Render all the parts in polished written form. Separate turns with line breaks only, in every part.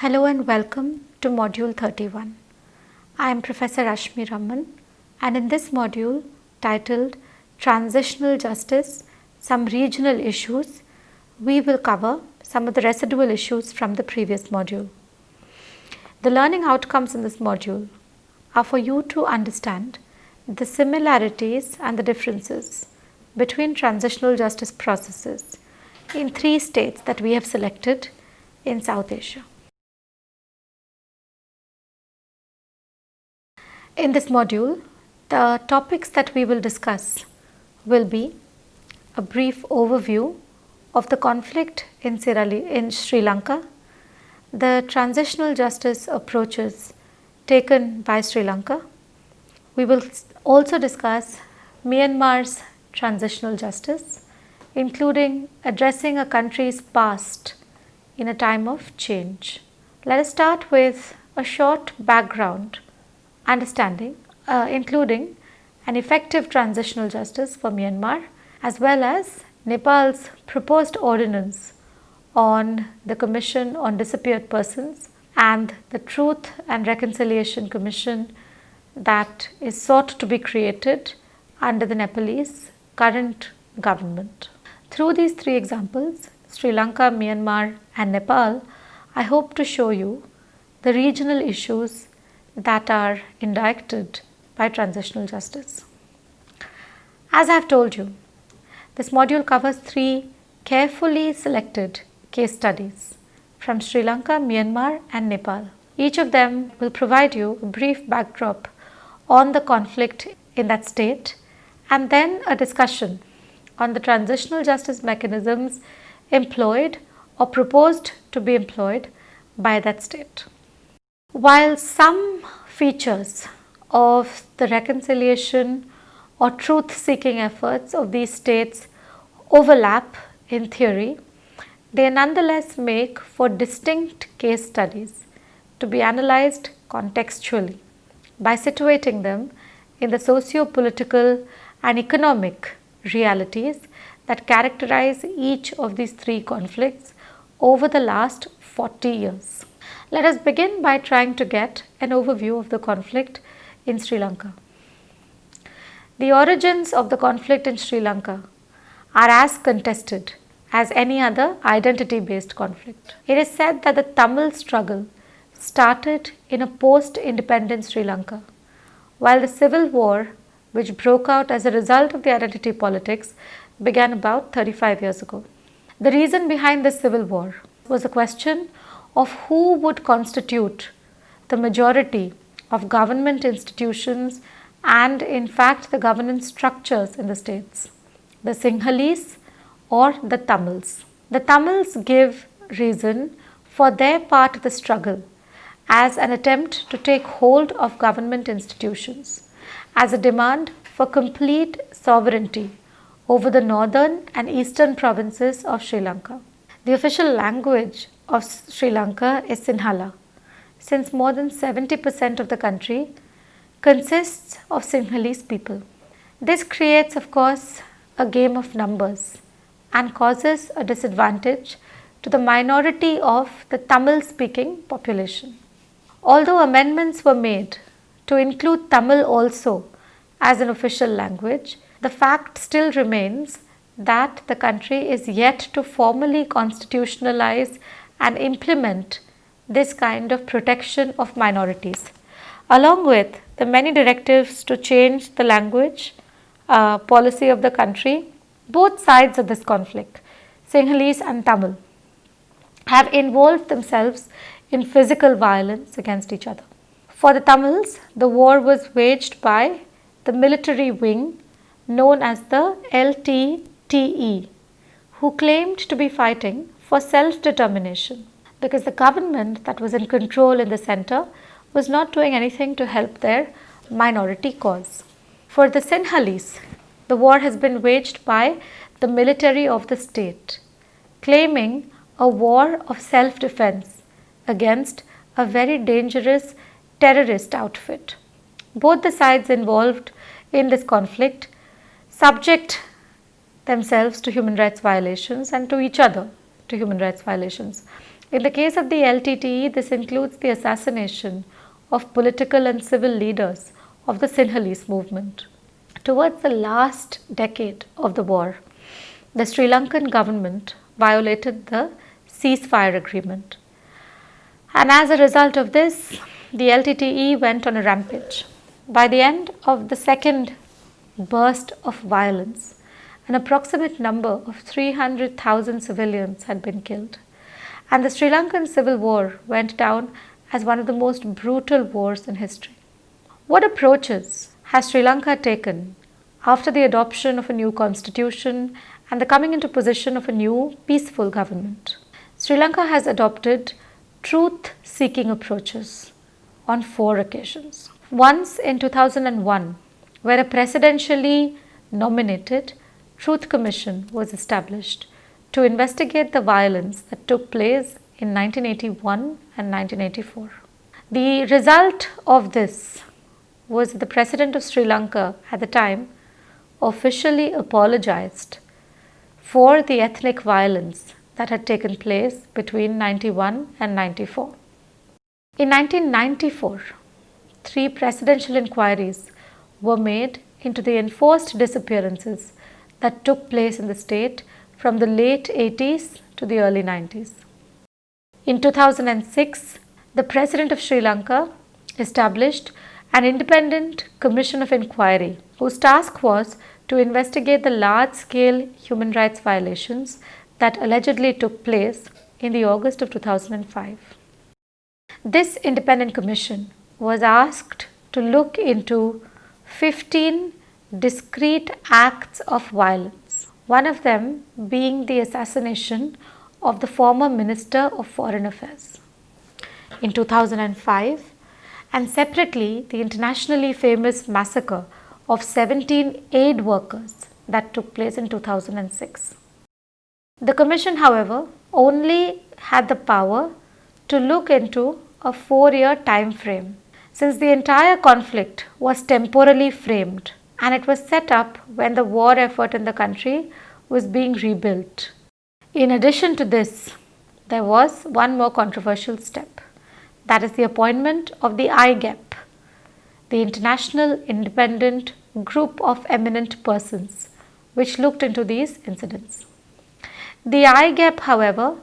Hello and welcome to Module 31. I am Professor Ashmi Raman, and in this module titled Transitional Justice, Some Regional Issues, we will cover some of the residual issues from the previous module. The learning outcomes in this module are for you to understand the similarities and the differences between transitional justice processes in 3 states that we have selected in South Asia. In this module, the topics that we will discuss will be a brief overview of the conflict in Sri Lanka, the transitional justice approaches taken by Sri Lanka. We will also discuss Myanmar's transitional justice, including addressing a country's past in a time of change. Let us start with a short background understanding, including an effective transitional justice for Myanmar, as well as Nepal's proposed ordinance on the Commission on Disappeared Persons and the Truth and Reconciliation Commission that is sought to be created under the Nepalese current government. Through these 3 examples, Sri Lanka, Myanmar and Nepal, I hope to show you the regional issues that are indicted by transitional justice. As I have told you, this module covers 3 carefully selected case studies from Sri Lanka, Myanmar and Nepal. Each of them will provide you a brief backdrop on the conflict in that state and then a discussion on the transitional justice mechanisms employed or proposed to be employed by that state. While some features of the reconciliation or truth-seeking efforts of these states overlap in theory, they nonetheless make for distinct case studies to be analyzed contextually by situating them in the socio-political and economic realities that characterize each of these 3 conflicts over the last 40 years. Let us begin by trying to get an overview of the conflict in Sri Lanka. The origins of the conflict in Sri Lanka are as contested as any other identity-based conflict. It is said that the Tamil struggle started in a post-independence Sri Lanka, while the civil war, which broke out as a result of the identity politics, began about 35 years ago. The reason behind this civil war was a question of who would constitute the majority of government institutions and in fact the governance structures in the states, the Sinhalese or the Tamils. The Tamils give reason for their part of the struggle as an attempt to take hold of government institutions, as a demand for complete sovereignty over the northern and eastern provinces of Sri Lanka. The official language of Sri Lanka is Sinhala, since more than 70% of the country consists of Sinhalese people. This creates, of course, a game of numbers and causes a disadvantage to the minority of the Tamil-speaking population. Although amendments were made to include Tamil also as an official language, the fact still remains that the country is yet to formally constitutionalize and implement this kind of protection of minorities, along with the many directives to change the language policy of the country. Both sides of this conflict, Sinhalese and Tamil, have involved themselves in physical violence against each other. For the Tamils, the war was waged by the military wing known as the LTTE, who claimed to be fighting for self-determination because the government that was in control in the center was not doing anything to help their minority cause. For the Sinhalese, the war has been waged by the military of the state, claiming a war of self-defense against a very dangerous terrorist outfit. Both the sides involved in this conflict subject themselves to human rights violations and to each other to human rights violations. In the case of the LTTE, this includes the assassination of political and civil leaders of the Sinhalese movement. Towards the last decade of the war, the Sri Lankan government violated the ceasefire agreement. And as a result of this, the LTTE went on a rampage. By the end of the second burst of violence, an approximate number of 300,000 civilians had been killed. And the Sri Lankan Civil War went down as one of the most brutal wars in history. What approaches has Sri Lanka taken after the adoption of a new constitution and the coming into position of a new peaceful government? Sri Lanka has adopted truth-seeking approaches on 4 occasions. Once in 2001, where a presidentially nominated Truth Commission was established to investigate the violence that took place in 1981 and 1984. The result of this was that the President of Sri Lanka at the time officially apologized for the ethnic violence that had taken place between 91 and 94. In 1994, 3 presidential inquiries were made into the enforced disappearances that took place in the state from the late 80s to the early 90s. In 2006, the President of Sri Lanka established an independent commission of inquiry whose task was to investigate the large-scale human rights violations that allegedly took place in the August of 2005. This independent commission was asked to look into 15 discrete acts of violence, one of them being the assassination of the former Minister of Foreign Affairs in 2005, and separately the internationally famous massacre of 17 aid workers that took place in 2006. The commission, however, only had the power to look into a 4-year time frame, since the entire conflict was temporally framed and it was set up when the war effort in the country was being rebuilt. In addition to this, there was one more controversial step, that is the appointment of the IGEP, the International Independent Group of Eminent Persons, which looked into these incidents. The IGEP, however,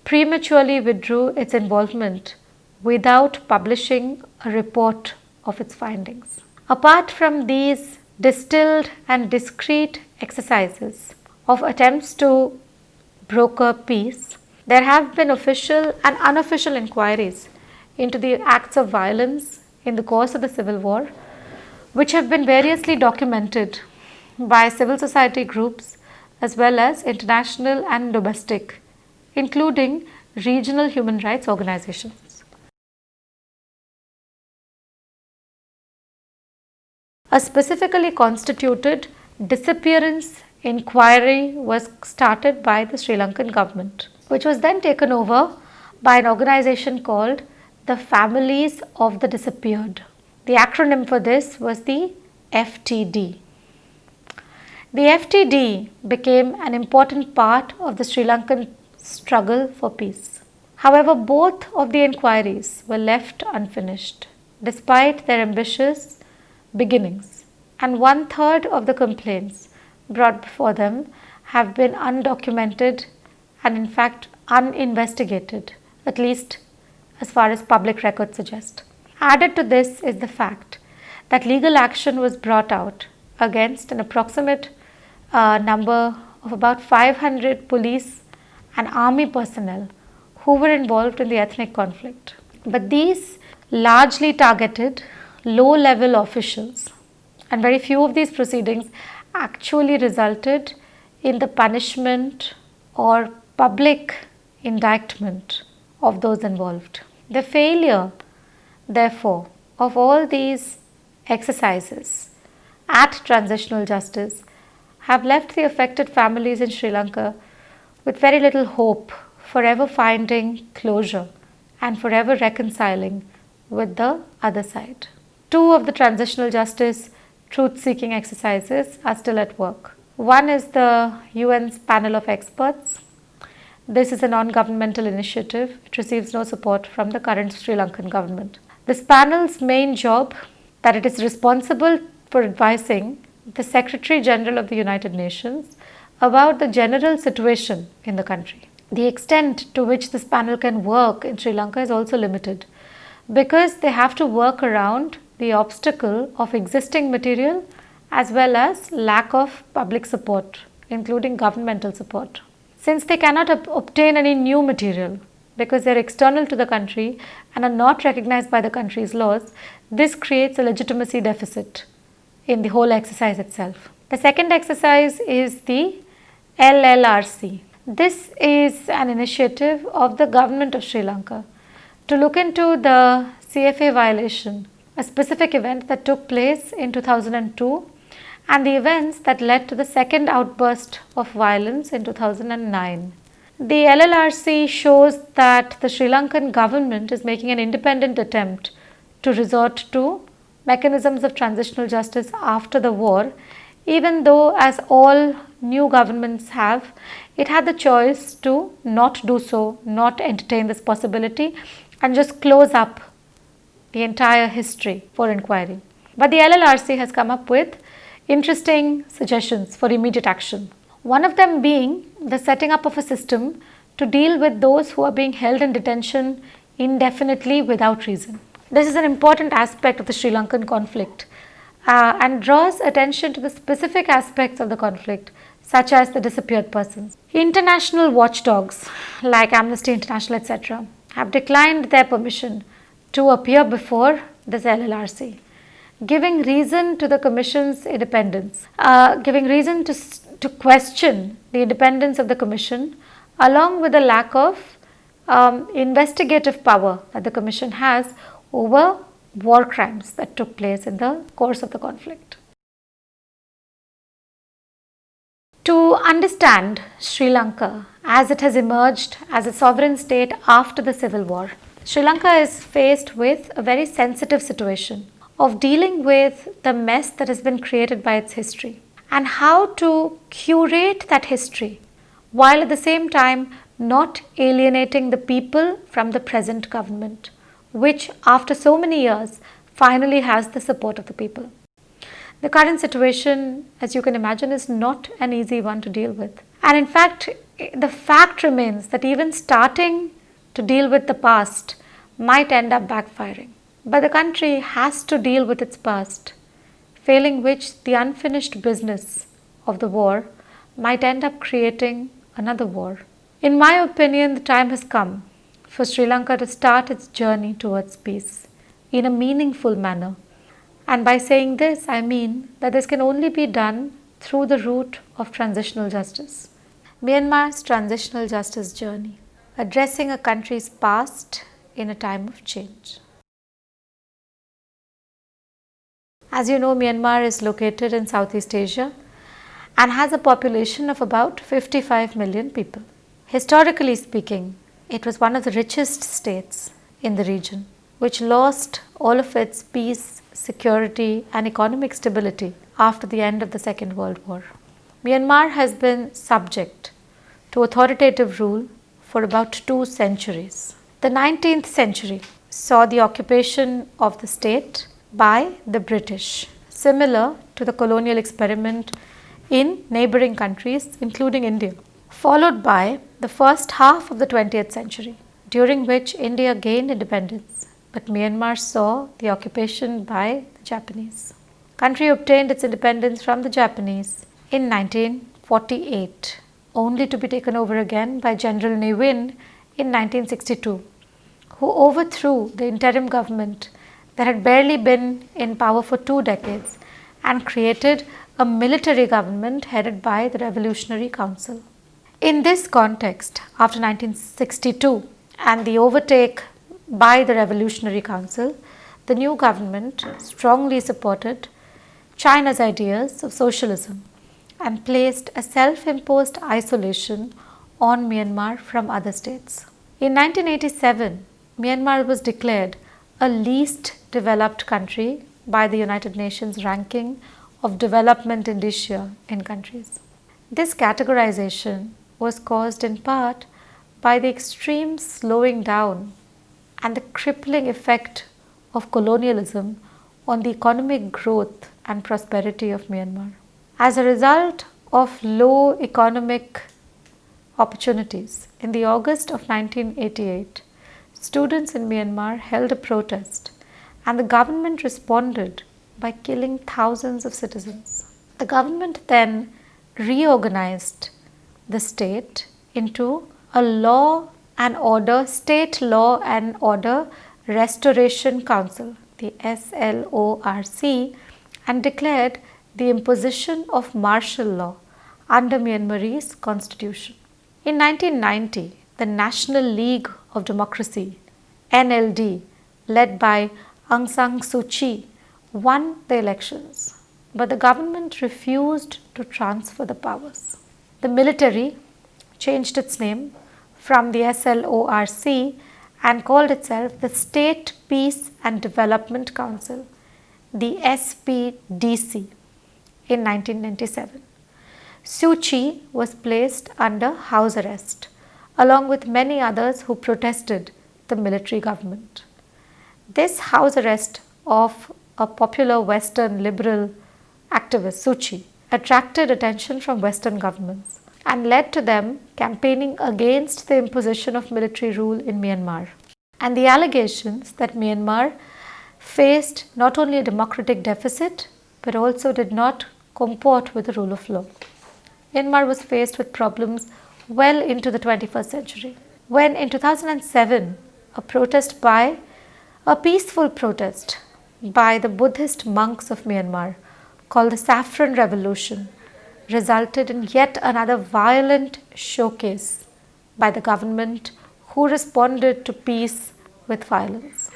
prematurely withdrew its involvement without publishing a report of its findings. Apart from these distilled and discrete exercises of attempts to broker peace, there have been official and unofficial inquiries into the acts of violence in the course of the civil war, which have been variously documented by civil society groups as well as international and domestic, including regional human rights organizations. A specifically constituted disappearance inquiry was started by the Sri Lankan government, which was then taken over by an organization called the Families of the Disappeared. The acronym for this was the FTD. The FTD became an important part of the Sri Lankan struggle for peace. However, both of the inquiries were left unfinished despite their ambitious beginnings, and 1/3 of the complaints brought before them have been undocumented and in fact uninvestigated, at least as far as public records suggest. Added to this is the fact that legal action was brought out against an approximate number of about 500 police and army personnel who were involved in the ethnic conflict. But these largely targeted low-level officials, and very few of these proceedings actually resulted in the punishment or public indictment of those involved. The failure, therefore, of all these exercises at transitional justice have left the affected families in Sri Lanka with very little hope for ever finding closure and forever reconciling with the other side. 2 of the transitional justice truth-seeking exercises are still at work. One is the UN's panel of experts, This is a non-governmental initiative. It receives no support from the current Sri Lankan government. This panel's main job, that it is responsible for advising the Secretary General of the United Nations about the general situation in the country. The extent to which this panel can work in Sri Lanka is also limited because they have to work around the obstacle of existing material as well as lack of public support, including governmental support. Since they cannot obtain any new material because they are external to the country and are not recognized by the country's laws, this creates a legitimacy deficit in the whole exercise itself. The second exercise is the LLRC. This is an initiative of the government of Sri Lanka to look into the CFA violation, a specific event that took place in 2002 and the events that led to the second outburst of violence in 2009. The LLRC shows that the Sri Lankan government is making an independent attempt to resort to mechanisms of transitional justice after the war, even though, as all new governments have, it had the choice to not do so, not entertain this possibility and just close up the entire history for inquiry. But the LLRC has come up with interesting suggestions for immediate action. One of them being the setting up of a system to deal with those who are being held in detention indefinitely without reason. This is an important aspect of the Sri Lankan conflict and draws attention to the specific aspects of the conflict, such as the disappeared persons. International watchdogs like Amnesty International, etc., have declined their permission to appear before this LLRC, giving reason to the Commission's independence, giving reason to question the independence of the Commission, along with the lack of investigative power that the Commission has over war crimes that took place in the course of the conflict. To understand Sri Lanka as it has emerged as a sovereign state after the civil war, Sri Lanka is faced with a very sensitive situation of dealing with the mess that has been created by its history and how to curate that history while at the same time not alienating the people from the present government, which after so many years finally has the support of the people. The current situation, as you can imagine, is not an easy one to deal with. And in fact, the fact remains that even starting to deal with the past might end up backfiring. But the country has to deal with its past, failing which the unfinished business of the war might end up creating another war. In my opinion, the time has come for Sri Lanka to start its journey towards peace in a meaningful manner. And by saying this, I mean that this can only be done through the route of transitional justice. Myanmar's transitional justice journey, addressing a country's past in a time of change. As you know, Myanmar is located in Southeast Asia and has a population of about 55 million people. Historically speaking, it was one of the richest states in the region, which lost all of its peace, security and economic stability after the end of the Second World War. Myanmar has been subject to authoritative rule for about 2 centuries. The 19th century saw the occupation of the state by the British, similar to the colonial experiment in neighboring countries, including India, followed by the first half of the 20th century, during which India gained independence, but Myanmar saw the occupation by the Japanese. Country obtained its independence from the Japanese in 1948, only to be taken over again by General Ne Win in 1962, who overthrew the interim government that had barely been in power for 2 decades and created a military government headed by the Revolutionary Council. In this context, after 1962 and the overtake by the Revolutionary Council, the new government strongly supported China's ideas of socialism and placed a self-imposed isolation on Myanmar from other states. In 1987, Myanmar was declared a least developed country by the United Nations ranking of development indicia in countries. This categorization was caused in part by the extreme slowing down and the crippling effect of colonialism on the economic growth and prosperity of Myanmar. As a result of low economic opportunities, in the August of 1988, students in Myanmar held a protest and the government responded by killing thousands of citizens. The government then reorganized the state into a State Law and Order Restoration Council, the SLORC, and declared the imposition of martial law under Myanmarese constitution. In 1990, the National League of Democracy, NLD, led by Aung San Suu Kyi, won the elections, but the government refused to transfer the powers. The military changed its name from the SLORC and called itself the State Peace and Development Council, the SPDC, in 1997. Suu Kyi was placed under house arrest, along with many others who protested the military government. This house arrest of a popular Western liberal activist, Suu Kyi, attracted attention from Western governments and led to them campaigning against the imposition of military rule in Myanmar. And the allegations that Myanmar faced not only a democratic deficit but also did not comport with the rule of law. Myanmar was faced with problems well into the 21st century. When in 2007, a peaceful protest by the Buddhist monks of Myanmar called the Saffron Revolution resulted in yet another violent showcase by the government, who responded to peace with violence.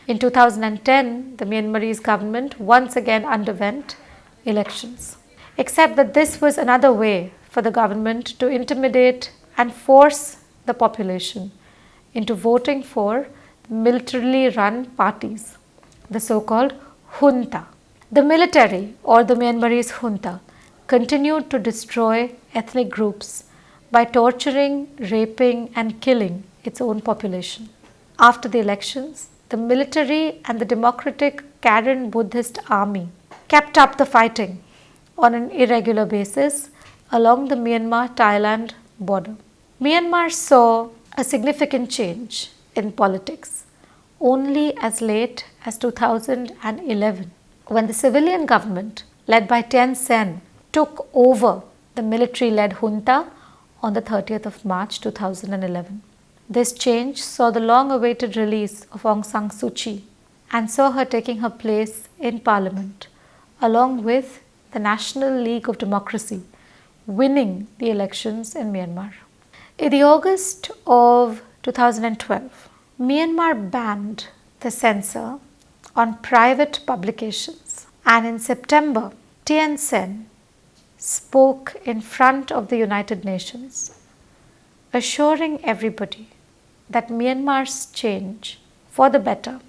In 2010, the Myanmarese government once again underwent elections, except that this was another way for the government to intimidate and force the population into voting for militarily run parties, the so-called junta. The military, or the Myanmarese junta, continued to destroy ethnic groups by torturing, raping and killing its own population. After the elections, the military and the Democratic Karen Buddhist Army kept up the fighting on an irregular basis along the Myanmar-Thailand border. Myanmar saw a significant change in politics only as late as 2011, when the civilian government led by Thein Sein took over the military-led junta on the 30th of March 2011. This change saw the long-awaited release of Aung San Suu Kyi and saw her taking her place in parliament along with the National League of Democracy, winning the elections in Myanmar. In the August of 2012, Myanmar banned the censor on private publications, and in September, Thein Sein spoke in front of the United Nations, assuring everybody that Myanmar's change for the better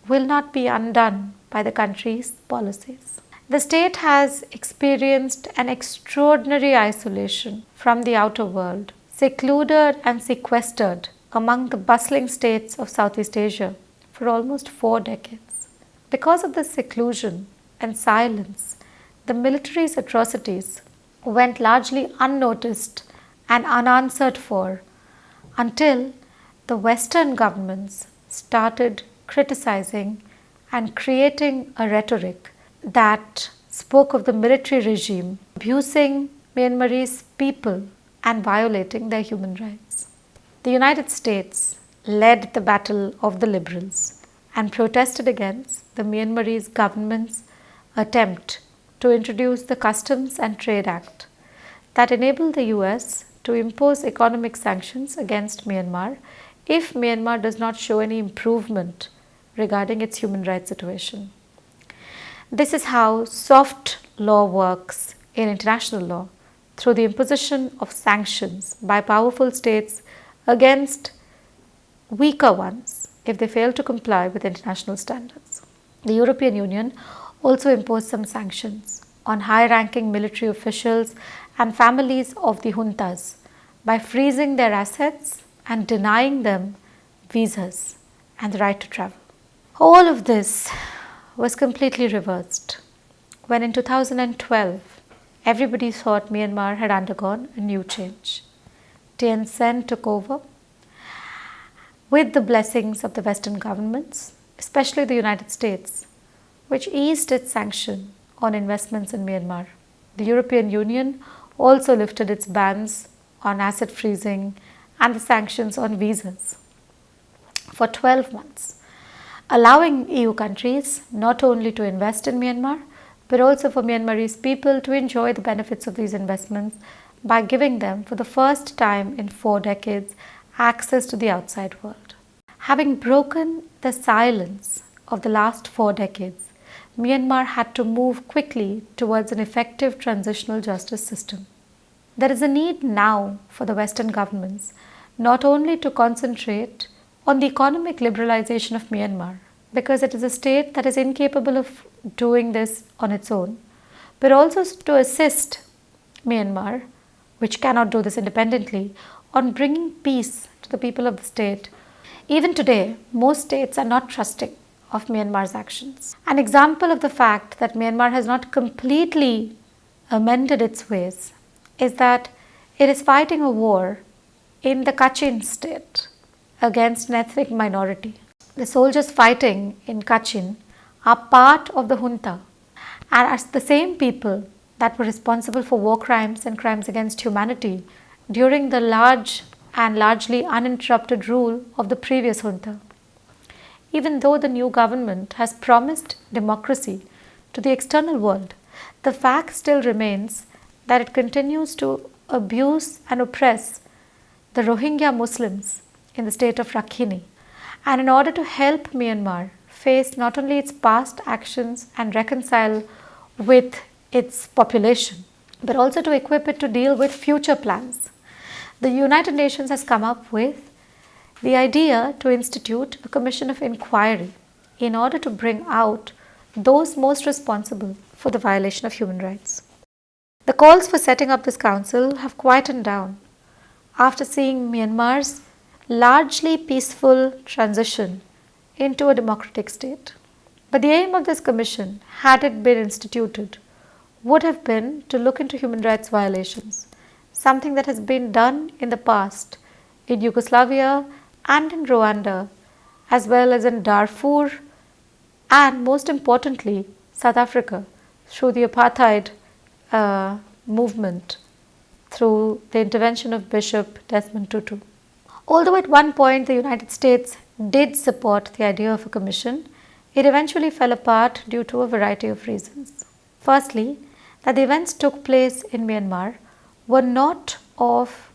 will not be undone by the country's policies. The state has experienced an extraordinary isolation from the outer world, secluded and sequestered among the bustling states of Southeast Asia for almost 4 decades. Because of this seclusion and silence, the military's atrocities went largely unnoticed and unanswered for until the Western governments started criticizing and creating a rhetoric that spoke of the military regime abusing Myanmarese people and violating their human rights. The United States led the battle of the liberals and protested against the Myanmarese government's attempt to introduce the Customs and Trade Act that enabled the US to impose economic sanctions against Myanmar if Myanmar does not show any improvement regarding its human rights situation. This is how soft law works in international law, through the imposition of sanctions by powerful states against weaker ones if they fail to comply with international standards. The European Union also imposed some sanctions on high-ranking military officials and families of the juntas by freezing their assets and denying them visas and the right to travel. All of this was completely reversed when in 2012 everybody thought Myanmar had undergone a new change. Thein Sein took over with the blessings of the Western governments, especially the United States, which eased its sanction on investments in Myanmar. The European Union also lifted its bans on asset freezing and the sanctions on visas for 12 months, allowing EU countries not only to invest in Myanmar but also for Myanmarese people to enjoy the benefits of these investments by giving them, for the first time in 4 decades, access to the outside world. Having broken the silence of the last 4 decades, Myanmar had to move quickly towards an effective transitional justice system. There is a need now for the Western governments not only to concentrate on the economic liberalization of Myanmar, because it is a state that is incapable of doing this on its own, but also to assist Myanmar, which cannot do this independently, on bringing peace to the people of the state. Even today, most states are not trusting of Myanmar's actions. An example of the fact that Myanmar has not completely amended its ways is that it is fighting a war in the Kachin state against an ethnic minority. The soldiers fighting in Kachin are part of the junta and are the same people that were responsible for war crimes and crimes against humanity during the large and largely uninterrupted rule of the previous junta. Even though the new government has promised democracy to the external world, the fact still remains that it continues to abuse and oppress the Rohingya Muslims in the state of Rakhine. And in order to help Myanmar face not only its past actions and reconcile with its population, but also to equip it to deal with future plans, the United Nations has come up with the idea to institute a commission of inquiry in order to bring out those most responsible for the violation of human rights. The calls for setting up this council have quietened down after seeing Myanmar's largely peaceful transition into a democratic state. But the aim of this commission, had it been instituted, would have been to look into human rights violations, something that has been done in the past in Yugoslavia and in Rwanda, as well as in Darfur and most importantly South Africa through the apartheid movement through the intervention of Bishop Desmond Tutu. Although at one point the United States did support the idea of a commission, it eventually fell apart due to a variety of reasons. Firstly, that the events took place in Myanmar were not of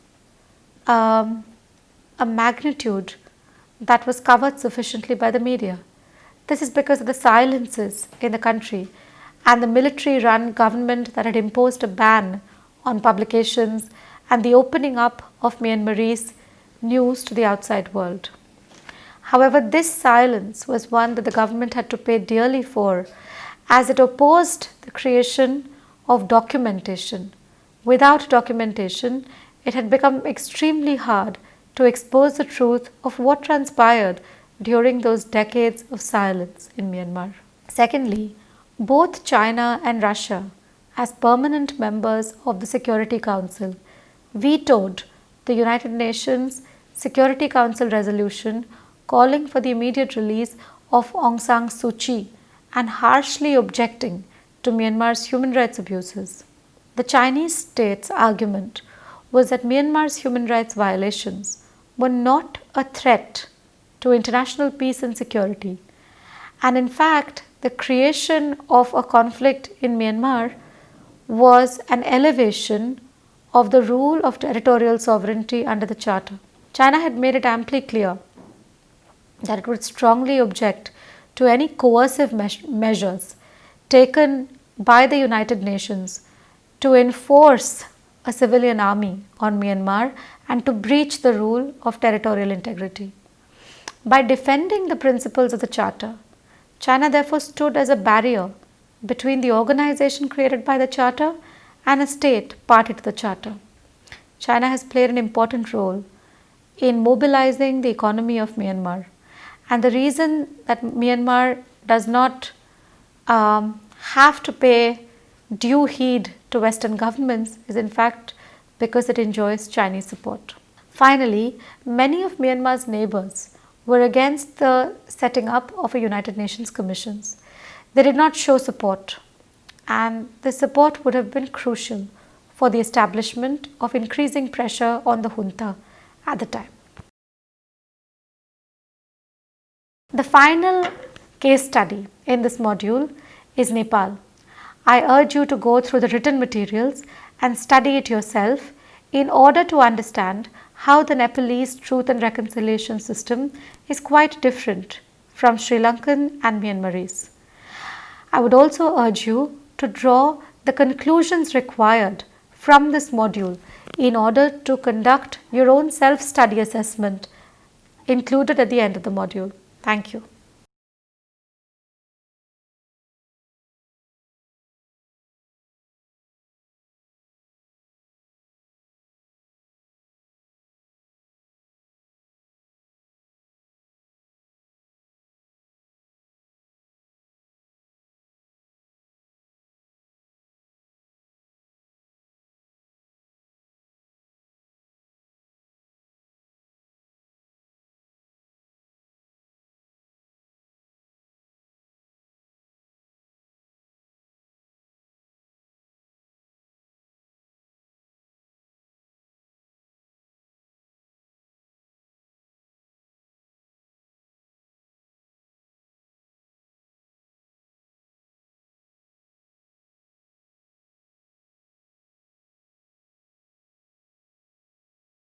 a magnitude that was covered sufficiently by the media. This is because of the silences in the country and the military-run government that had imposed a ban on publications and the opening up of Myanmarese news to the outside world. However, this silence was one that the government had to pay dearly for, as it opposed the creation of documentation. Without documentation, it had become extremely hard to expose the truth of what transpired during those decades of silence in Myanmar. Secondly, both China and Russia, as permanent members of the Security Council, vetoed the United Nations Security Council resolution calling for the immediate release of Aung San Suu Kyi and harshly objecting to Myanmar's human rights abuses. The Chinese state's argument was that Myanmar's human rights violations were not a threat to international peace and security, and in fact, the creation of a conflict in Myanmar was an elevation of the rule of territorial sovereignty under the Charter. China had made it amply clear that it would strongly object to any coercive measures taken by the United Nations to enforce a civilian army on Myanmar and to breach the rule of territorial integrity. By defending the principles of the Charter, China therefore stood as a barrier between the organization created by the Charter and a state party to the Charter. China has played an important role in mobilizing the economy of Myanmar. And the reason that Myanmar does not have to pay due heed to Western governments is in fact because it enjoys Chinese support. Finally, many of Myanmar's neighbors were against the setting up of a United Nations Commissions. They did not show support, and this support would have been crucial for the establishment of increasing pressure on the junta at the time. The final case study in this module is Nepal. I urge you to go through the written materials and study it yourself in order to understand how the Nepalese truth and reconciliation system is quite different from Sri Lankan and Myanmarese. I would also urge you to draw the conclusions required from this module in order to conduct your own self-study assessment included at the end of the module. Thank you.